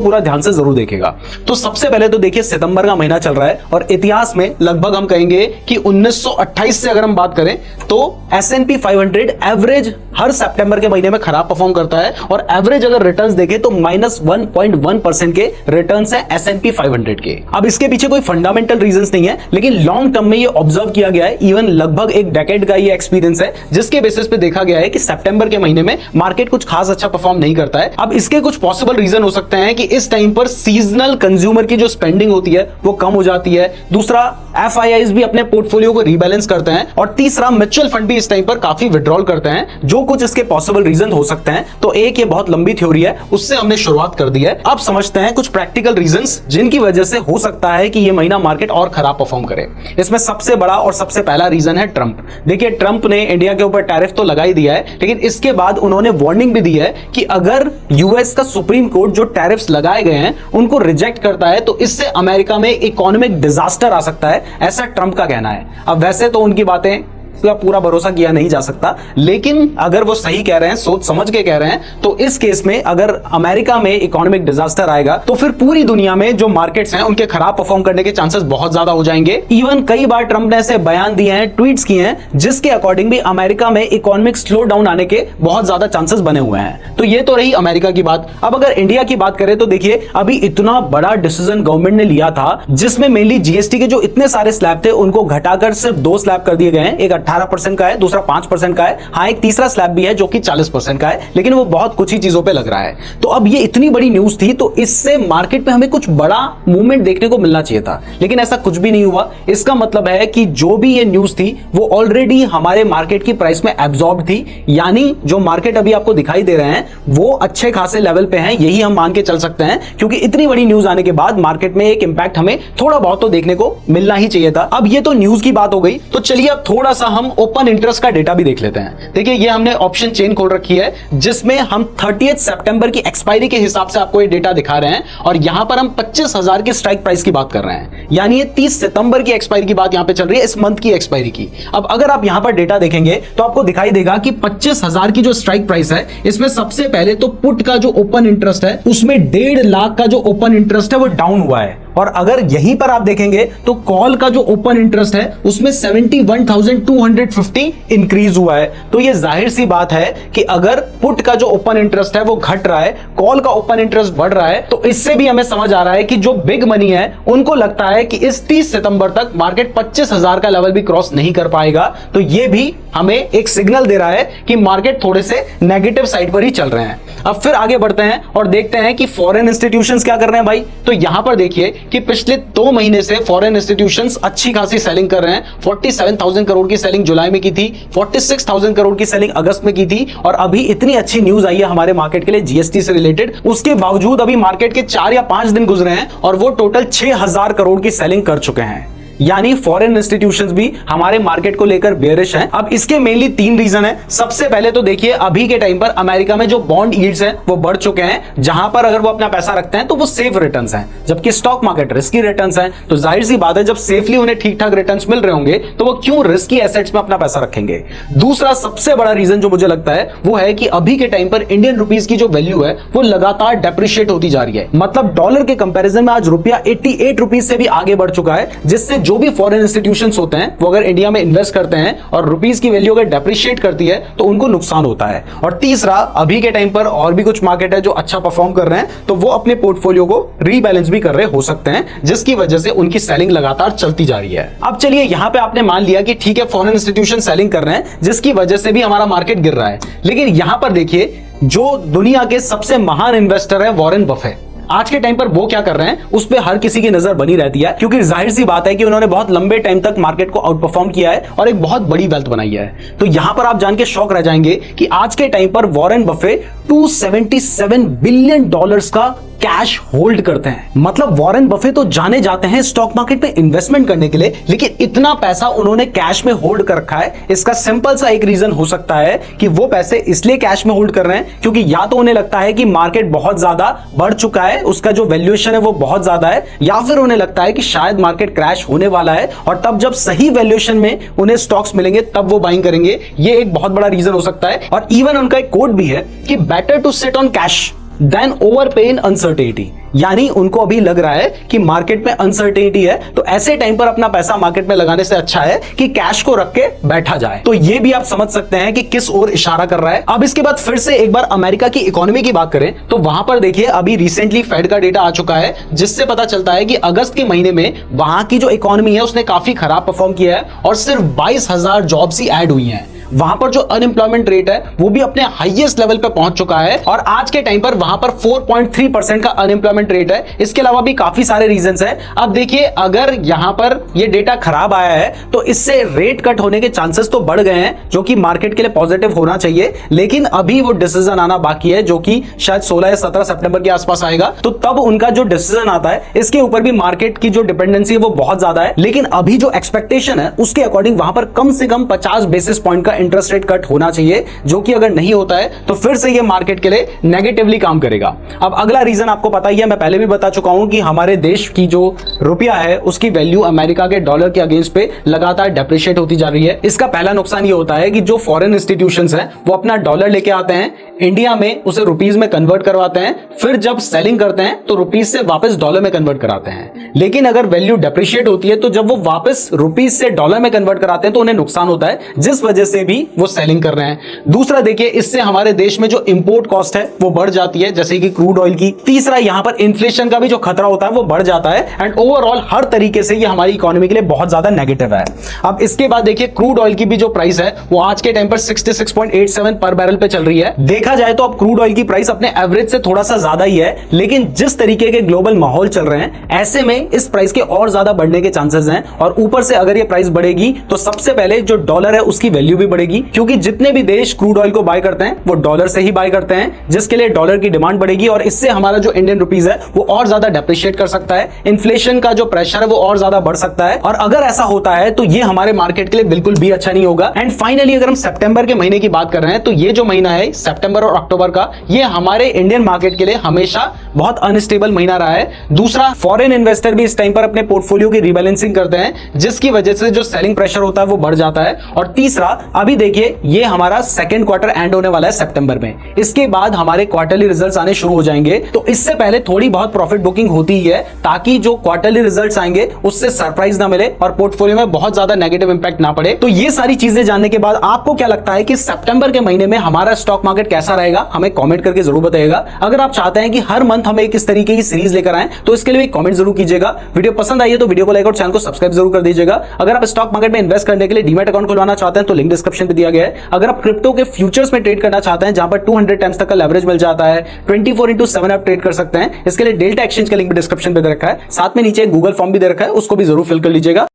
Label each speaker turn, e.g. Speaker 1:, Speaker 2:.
Speaker 1: पूरा ध्यान से जरूर देखेगा। तो सबसे पहले तो देखिए सितंबर का महीना चल रहा है और इतिहास में लगभग हम कहेंगे कि 1928 से अगर हम बात करें तो S&P 500 एवरेज हर सितंबर के महीने में खराब परफॉर्म करता है और एवरेज अगर रिटर्न्स देखें तो -1.1% के रिटर्न्स है S&P 500 के। अब इसके पीछे कोई फंडामेंटल रीजंस नहीं है, लेकिन लॉन्ग टर्म में ये ऑब्जर्व किया गया है, इवन लगभग एक डेकेड का ये एक्सपीरियंस है, जिसके बेसिस पे देखा गया है कि सितंबर के महीने में मार्केट कुछ खास अच्छा परफॉर्म नहीं करता है। अब इसके कुछ पॉसिबल रीजन हो सकते हैं कि इस टाइम पर सीजनल कंज्यूमर की जो स्पेंडिंग होती है वो कम हो जाती है, दूसरा FIIs भी अपने पोर्टफोलियो को रीबैलेंस करते हैं और तीसरा म्यूचुअल फंड भी इस टाइम पर काफी विड्रॉल करते हैं। जो कुछ इसके पॉसिबल रीजन हो सकते हैं, तो एक ये बहुत लंबी थ्योरी है, उससे हमने शुरुआत कर दी है। अब समझते हैं कुछ प्रैक्टिकल रीजंस जिनकी वजह से हो सकता है कि ये महीना मार्केट और खराब परफॉर्म करे। इसमें सबसे बड़ा और सबसे पहला रीजन है ट्रंप। देखिए ट्रंप ने इंडिया के ऊपर टैरिफ तो लगा ही दिया है, लेकिन इसके बाद उन्होंने वार्निंग भी दी है कि अगर यूएस का सुप्रीम कोर्ट जो टैरिफ्स लगाए गए हैं उनको रिजेक्ट करता है तो इससे अमेरिका में इकोनॉमिक डिजास्टर आ सकता है, ऐसा ट्रंप का कहना है। अब वैसे तो उनकी बातें का पूरा भरोसा किया नहीं जा सकता, लेकिन अगर वो सही कह रहे हैं, सोच समझ के कह रहे हैं, तो इस केस में अगर अमेरिका में इकोनॉमिक डिजास्टर आएगा तो फिर पूरी दुनिया में जो मार्केट्स हैं उनके खराब परफॉर्म करने के चांसेस बहुत ज्यादा हो जाएंगे। इवन कई बार ट्रंप ने ऐसे बयान दिए हैं, ट्वीट्स किए हैं, जिसके अकॉर्डिंग भी अमेरिका में इकोनॉमिक स्लो डाउन आने के बहुत ज्यादा चांसेस बने हुए हैं। तो ये तो रही अमेरिका की बात। अब अगर इंडिया की बात करें तो देखिए अभी इतना बड़ा डिसीजन गवर्नमेंट ने लिया था, जिसमें मेनली जीएसटी के जो इतने सारे स्लैब थे उनको घटाकर सिर्फ 2 स्लैब कर दिए गए हैं। एक 18% का है, दूसरा 5% का है। हाँ, एक तीसरा स्लैब भी है जो कि 40% का है, लेकिन वो बहुत कुछ ही चीजों पे लग रहा है। तो अब ये इतनी बड़ी न्यूज थी, तो इससे मार्केट में हमें कुछ बड़ा मूवमेंट देखने को मिलना चाहिए था, लेकिन ऐसा कुछ भी नहीं हुआ। इसका मतलब है कि जो भी ये न्यूज थी वो ऑलरेडी हमारे मार्केट की प्राइस में एब्जॉर्ब थी, यानी जो मार्केट अभी आपको दिखाई दे रहे हैं वो अच्छे खासे लेवल पे हैं, यही हम मान के चल सकते हैं, क्योंकि इतनी बड़ी न्यूज आने के बाद मार्केट में एक इंपैक्ट हमें थोड़ा बहुत तो देखने को मिलना ही चाहिए था। अब ये तो न्यूज की बात हो गई, तो चलिए अब थोड़ा सा हम ओपन इंटरेस्ट का डेटा भी देख लेते हैं। देखिए ये हमने ऑप्शन चेन खोल रखी है, जिसमें हम 30 सितंबर की एक्सपायरी के हिसाब से आपको ये डेटा दिखा रहे हैं और यहां पर हम 25,000 की स्ट्राइक प्राइस की बात कर रहे हैं, यानी ये 30 सितंबर की एक्सपायरी की बात यहां पे चल रही है, इस मंथ की एक्सपायरी की। अब अगर आप यहां पर डेटा देखेंगे तो आपको दिखाई देगा कि 25,000 की जो स्ट्राइक प्राइस है, इसमें सबसे पहले तो पुट का जो ओपन इंटरेस्ट है उसमें 1.5 लाख का जो ओपन इंटरेस्ट है वो डाउन हुआ है, और अगर यहीं पर आप देखेंगे तो कॉल का जो ओपन इंटरेस्ट है उसमें 71,250 इंक्रीज हुआ है। तो ये जाहिर सी बात है कि अगर पुट का जो ओपन इंटरेस्ट है वो घट रहा है, कॉल का ओपन इंटरेस्ट बढ़ रहा है, तो इससे भी हमें समझ आ रहा है कि जो बिग मनी है उनको लगता है कि इस 30 सितंबर तक मार्केट 25,000 का लेवल भी क्रॉस नहीं कर पाएगा। तो ये भी हमें एक सिग्नल दे रहा है कि मार्केट थोड़े से नेगेटिव साइड पर ही चल रहे हैं। अब फिर आगे बढ़ते हैं और देखते हैं कि फॉरेन इंस्टीट्यूशंस क्या कर रहे हैं भाई। तो यहां पर देखिए कि पिछले 2 महीने से फॉरेन इंस्टीट्यूशंस अच्छी खासी सेलिंग कर रहे हैं। 47,000 करोड़ की सेलिंग जुलाई में की थी, 46,000 करोड़ की सेलिंग अगस्त में की थी, और अभी इतनी अच्छी न्यूज आई है हमारे मार्केट के लिए जीएसटी से रिलेटेड, उसके बावजूद अभी मार्केट के 4 या 5 दिन गुजरे हैं और वो टोटल 6,000 करोड़ की सेलिंग कर चुके हैं, यानी फॉरेन इंस्टीट्यूशंस भी हमारे मार्केट को लेकर बेयरिश हैं। अब इसके मेनली 3 रीजन है। सबसे पहले तो देखिए अभी के टाइम पर अमेरिका में जो बॉन्ड यील्ड्स हैं वो बढ़ चुके हैं, जहां पर अगर वो अपना पैसा रखते हैं तो वो सेफ रिटर्न्स हैं, जबकि स्टॉक मार्केट रिस्की रिटर्न्स हैं। तो जाहिर सी बात है जब सेफली उन्हें ठीक ठाक रिटर्न्स मिल रहे होंगे तो वो क्यों रिस्की एसेट्स में अपना पैसा रखेंगे। दूसरा सबसे बड़ा रीजन जो मुझे लगता है वो है कि अभी के टाइम पर इंडियन रुपीस की जो वैल्यू है वो लगातार डेप्रिशिएट होती जा रही है। मतलब डॉलर के कंपैरिजन में आज रुपया 88 रुपीस से भी आगे बढ़ चुका है, जिससे जो भी फॉरेन इंस्टीट्यूशंस होते हैं वो अगर इंडिया में इन्वेस्ट करते हैं और रुपीस की वैल्यू अगर डेप्रिशिएट करती है तो उनको नुकसान होता है। और तीसरा, अभी के टाइम पर और भी कुछ मार्केट है जो अच्छा परफॉर्म कर रहे हैं, तो वो अपने पोर्टफोलियो को रीबैलेंस भी कर रहे हो सकते हैं, जिसकी वजह से उनकी सेलिंग लगातार चलती जा रही है। अब चलिए यहां पे आपने मान लिया कि ठीक है फॉरेन इंस्टीट्यूशन सेलिंग कर रहे हैं, जिसकी वजह से भी हमारा मार्केट गिर रहा है, लेकिन यहां पर देखिए जो दुनिया के सबसे महान इन्वेस्टर है वॉरेन बफेट, आज के टाइम पर वो क्या कर रहे हैं उस पे हर किसी की नजर बनी रहती है, क्योंकि जाहिर सी बात है कि उन्होंने बहुत लंबे टाइम तक मार्केट को आउट परफॉर्म किया है और एक बहुत बड़ी वेल्थ बनाई है। तो यहां पर आप जान के शॉक रह जाएंगे कि आज के टाइम पर वॉरेन बफेट $277 बिलियन का कैश होल्ड करते हैं। मतलब वॉरेन बफेट तो जाने जाते हैं स्टॉक मार्केट में इन्वेस्टमेंट करने के लिए, लेकिन इतना पैसा उन्होंने कैश में होल्ड कर रखा है। इसका सिंपल सा एक रीजन हो सकता है कि वो पैसे इसलिए कैश में होल्ड कर रहे हैं क्योंकि या तो उन्हें लगता है कि मार्केट बहुत ज्यादा बढ़ चुका है, उसका जो वैल्यूएशन है वो बहुत ज्यादा है, या फिर उन्हें लगता है कि शायद मार्केट क्रैश होने वाला है और तब जब सही वैल्यूएशन में उन्हें स्टॉक्स मिलेंगे तब वो बाइंग करेंगे। ये एक बहुत बड़ा रीजन हो सकता है। और इवन उनका एक कोड भी है कि better to sit on cash then overpay in uncertainty, यानी उनको अभी लग रहा है कि मार्केट में अनसर्टेनिटी है, तो ऐसे टाइम पर अपना पैसा मार्केट में लगाने से अच्छा है कि कैश को रख के बैठा जाए। तो ये भी आप समझ सकते हैं कि किस ओर इशारा कर रहा है। अब इसके बाद फिर से एक बार अमेरिका की इकोनॉमी की बात करें तो वहां पर देखिए अभी रिसेंटली फेड का डेटा आ चुका है, जिससे पता चलता है कि अगस्त के महीने में वहां की जो इकोनॉमी है उसने काफी खराब परफॉर्म किया है और सिर्फ 22,000 जॉब्स ही ऐड हुई हैं। वहां पर जो अनएम्प्लॉयमेंट रेट है वो भी अपने हाईएस्ट लेवल पे पहुंच चुका है और आज के टाइम पर वहां पर 4.3% का अनएम्प्लॉयमेंट रेट है। इसके अलावा भी काफी सारे रीजंस हैं। अब देखिए अगर यहां पर ये डेटा खराब आया है तो इससे रेट कट होने के चांसेस तो बढ़ गए हैं, जो कि मार्केट के लिए पॉजिटिव होना चाहिए, लेकिन अभी वो डिसीजन आना बाकी है, जो कि शायद 16 या 17 सितंबर के आसपास आएगा। तो तब उनका जो डिसीजन आता है इसके ऊपर भी मार्केट की जो डिपेंडेंसी है वो बहुत ज्यादा है, लेकिन अभी जो एक्सपेक्टेशन है उसके अकॉर्डिंग वहां पर कम से कम 50 बेसिस पॉइंट का इंटरेस्ट रेट कट होना चाहिए, जो कि अगर नहीं होता है तो फिर से ये मार्केट के लिए नेगेटिवली काम करेगा। अब अगला रीजन आपको पता ही है, मैं पहले भी बता चुका हूं कि हमारे देश की जो रुपया है उसकी वैल्यू अमेरिका के डॉलर के अगेंस्ट पे लगातार डेप्रिशिएट होती जा रही है। इसका पहला नुकसान ये होता है कि जो फॉरेन इंस्टीट्यूशंस हैं वो अपना डॉलर लेके आते हैं इंडिया में, उसे रुपीज में कन्वर्ट करवाते हैं, फिर जब सेलिंग करते हैं तो रुपीज से वापस डॉलर में कन्वर्ट कराते हैं। लेकिन अगर वैल्यू डेप्रिशिएट होती है तो जब वो वापस रुपीज से डॉलर में कन्वर्ट कराते हैं तो उन्हें नुकसान होता है, जिस वजह से भी वो सेलिंग कर रहे हैं। दूसरा देखिए इससे हमारे देश में जो इंपोर्ट कॉस्ट है वो बढ़ जाती है, जैसे कि क्रूड ऑयल की। तीसरा यहां पर इन्फ्लेशन का भी जो खतरा होता है वो बढ़ जाता है एंड ओवरऑल हर तरीके से ये हमारी इकोनॉमी के लिए बहुत ज्यादा नेगेटिव है। अब इसके बाद देखिए क्रूड ऑयल की भी जो प्राइस है वो आज के टाइम पर 66.87 पर बैरल पे चल रही है। देखा जाए तो अब क्रूड ऑयल की प्राइस अपने एवरेज से थोड़ा सा ज्यादा ही है, लेकिन जिस तरीके के ग्लोबल माहौल चल रहे हैं ऐसे में इस प्राइस के और ज्यादा बढ़ने के चांसेस हैं। और ऊपर से अगर ये प्राइस बढ़ेगी तो सबसे पहले जो डॉलर है उसकी वैल्यू भी बढ़ेगी, क्योंकि जितने भी देश क्रूड ऑयल को बाय करते हैं वो डॉलर से ही बाय करते हैं, जिसके लिए डॉलर की डिमांड बढ़ेगी और इससे हमारा जो इंडियन रुपीस है वो और ज्यादा डेप्रिशिएट कर सकता है। इन्फ्लेशन का जो प्रेशर है वो और ज्यादा बढ़ सकता है और अगर ऐसा होता है तो ये हमारे मार्केट के लिए बिल्कुल भी अच्छा नहीं होगा। एंड फाइनली अगर हम सितंबर के महीने की बात कर रहे हैं तो ये जो महीना है सितंबर और अक्टूबर का, ये हमारे इंडियन मार्केट के लिए हमेशा बहुत अनस्टेबल महीना रहा है। दूसरा, फॉरेन इन्वेस्टर भी इस टाइम पर अपने पोर्टफोलियो की रीबैलेंसिंग करते हैं, जिसकी वजह से जो सेलिंग प्रेशर होता है वो बढ़ जाता है। और तीसरा, अभी देखिए ये हमारा सेकंड क्वार्टर एंड होने वाला है सितंबर में, इसके बाद हमारे क्वार्टरली रिजल्ट्स आने शुरू हो जाएंगे, तो इससे पहले थोड़ी बहुत प्रॉफिट बुकिंग होती ही है, ताकि जो क्वार्टरली रिजल्ट्स आएंगे उससे सरप्राइज ना मिले और पोर्टफोलियो में बहुत ज्यादा नेगेटिव इंपैक्ट ना पड़े। तो ये सारी चीजें जानने के बाद आपको क्या लगता है कि सितंबर के महीने में हमारा स्टॉक मार्केट कैसा रहेगा, हमें कमेंट करके जरूर बताइएगा। अगर आप चाहते हैं कि हर मंथ हम एक इस तरीके की सीरीज लेकर आएं तो इसके लिए कमेंट जरूर कीजिएगा। वीडियो पसंद आई है तो वीडियो को लाइक और चैनल को सब्सक्राइब जरूर कर दीजिएगा। अगर आप स्टॉक मार्केट में इन्वेस्ट करने के लिए डीमैट अकाउंट खुलवाना चाहते हैं तो लिंक डिस्क्रिप्शन में दिया गया है। अगर आप क्रिप्टो के फ्यूचर्स में ट्रेड करना चाहते हैं जहां पर 200 टाइम्स तक का लेवरेज मिल जाता है, 24/7 आप ट्रेड कर सकते हैं, इसके लिए डेल्टा एक्सचेंज का लिंक भी डिस्क्रिप्शन में दे रखा है। साथ में नीचे गूगल फॉर्म भी दे रखा है, उसको भी जरूर फिल कर लीजिएगा।